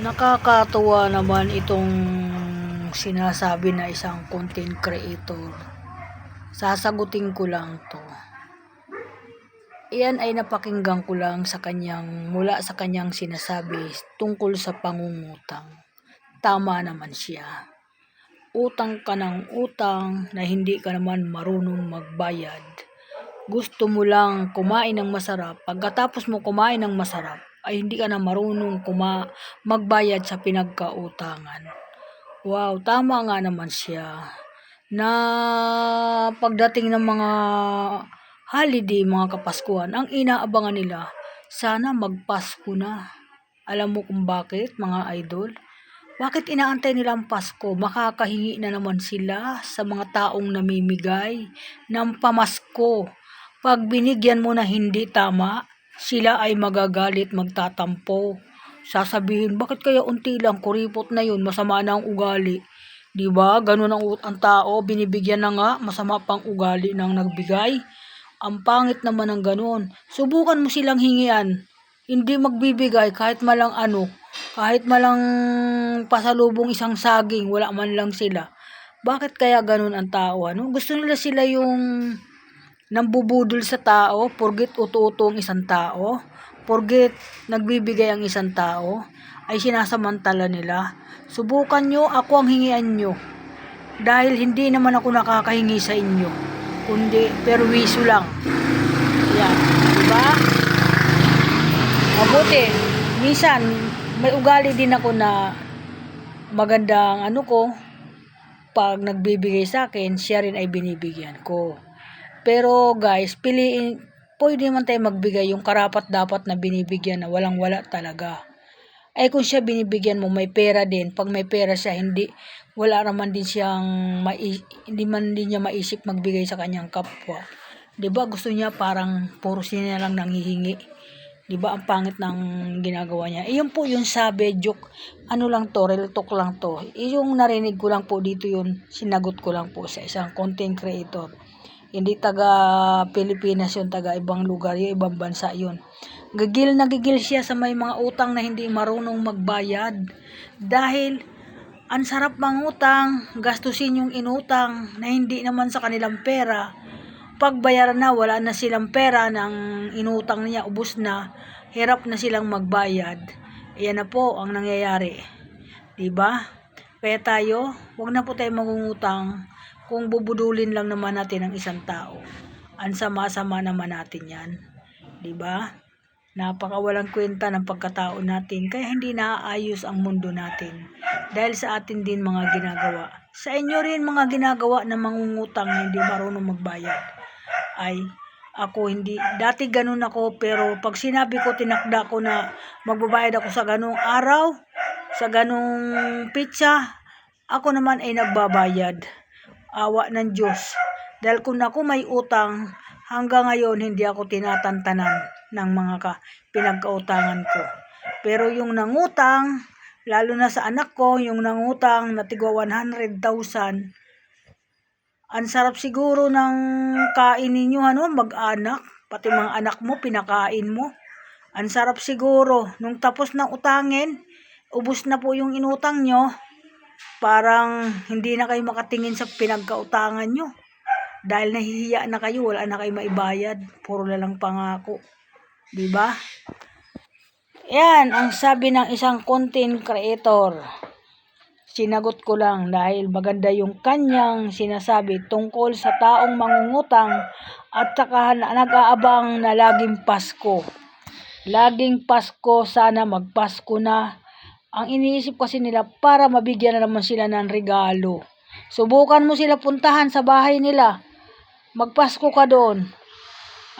Nakakatuwa naman itong sinasabi na isang content creator. Sasagutin ko lang to. Iyan ay napakinggan ko lang mula sa kanyang sinasabi tungkol sa pangungutang. Tama naman siya. Utang ka ng utang na hindi ka naman marunong magbayad. Gusto mo lang kumain ng masarap. Pagkatapos mo kumain ng masarap, ay hindi ka na marunong magbayad sa pinagkautangan. Wow, tama nga naman siya. Na pagdating ng mga holiday, mga Kapaskuhan, ang inaabangan nila, sana magpasko na. Alam mo kung bakit, mga idol? Bakit inaantay nila ang Pasko? Makakahingi na naman sila sa mga taong namimigay ng pamasko. Pag binigyan mo na hindi tama, sila ay magagalit, magtatampo. Sasabihin, bakit kaya unti lang, kuripot na yun, masama na ang ugali. Diba? Ganun ang tao, binibigyan na nga, masama pang ugali ng nagbigay. Ang pangit naman ng ganun. Subukan mo silang hingian. Hindi magbibigay kahit malang kahit malang pasalubong isang saging, wala man lang sila. Bakit kaya ganun ang tao? Gusto nila sila yung nambubudol sa tao, porgit uto-uto ang isang tao, porgit nagbibigay ang isang tao, ay sinasamantala nila. Subukan nyo, ako ang hingian nyo. Dahil hindi naman ako nakakahingi sa inyo, kundi perwiso lang. Yan, diba? Mabuti, minsan may ugali din ako na magandang pag nagbibigay sa akin, siya rin ay binibigyan ko. Pero guys, pwede naman tayo magbigay yung karapat-dapat na binibigyan na walang-wala talaga. Ay kung siya binibigyan mo, may pera din. Pag may pera siya, hindi man din niya maisip magbigay sa kanyang kapwa. 'Di ba? Gusto niya parang puro siya lang nanghihingi. 'Di ba? Ang pangit ng ginagawa niya. Iyon po yung sabi, joke. Lang to, real talk lang to. Yung narinig ko lang po dito, yun sinagot ko lang po sa isang content creator. Hindi taga Pilipinas yun, taga ibang lugar yun, ibang bansa yun. Nagigil siya sa may mga utang na hindi marunong magbayad. Dahil ang sarap mangutang, gastusin yung inutang na hindi naman sa kanilang pera. Pagbayaran na, wala na silang pera ng inutang niya, ubos na, hirap na silang magbayad. Ayan na po ang nangyayari. Diba? Kaya tayo, huwag na po tayo mangungutang kung bubudulin lang naman natin ang isang tao. Ang sama-sama naman natin yan. Diba? Napakawalang kwenta ng pagkatao natin, kaya hindi naaayos ang mundo natin. Dahil sa atin din mga ginagawa. Sa inyo rin mga ginagawa na mangungutang na hindi marunong magbayad. Ay, ako hindi. Dati ganun ako, pero pag sinabi ko, tinakda ko na magbabayad ako sa ganung araw, sa ganung pitsa, ako naman ay nagbabayad. Awa ng Diyos. Dahil kung ako may utang, hanggang ngayon hindi ako tinatantanan ng mga pinagkautangan ko. Pero yung nangutang, lalo na sa anak ko, yung nangutang na tigwa 100,000, ang sarap siguro ng kain ninyo, mag-anak, pati mga anak mo, pinakain mo. Ang sarap siguro, nung tapos ng utangin, ubos na po yung inutang nyo, parang hindi na kayo makatingin sa pinagkautangan nyo. Dahil nahihiya na kayo, wala na kayo maibayad, puro na lang pangako. Diba? Yan ang sabi ng isang content creator. Sinagot ko lang dahil maganda yung kanyang sinasabi tungkol sa taong mangungutang at saka nag-aabang na laging Pasko. Laging Pasko, sana magpasko na. Ang iniisip kasi nila para mabigyan na naman sila ng regalo. Subukan mo sila puntahan sa bahay nila. Magpasko ka doon.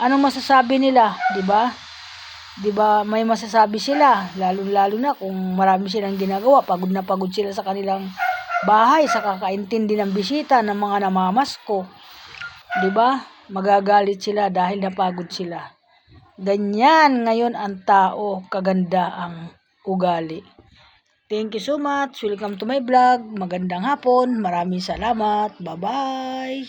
Anong masasabi nila, 'di ba? 'Di ba may masasabi sila, lalo na kung marami silang ginagawa, pagod na pagod sila sa kanilang bahay sa kakaintindi ng bisita ng mga namamasko. 'Di ba? Magagalit sila dahil napagod sila. Ganyan ngayon ang tao, kaganda ang ugali. Thank you so much. Welcome to my vlog. Magandang hapon. Maraming salamat. Bye-bye.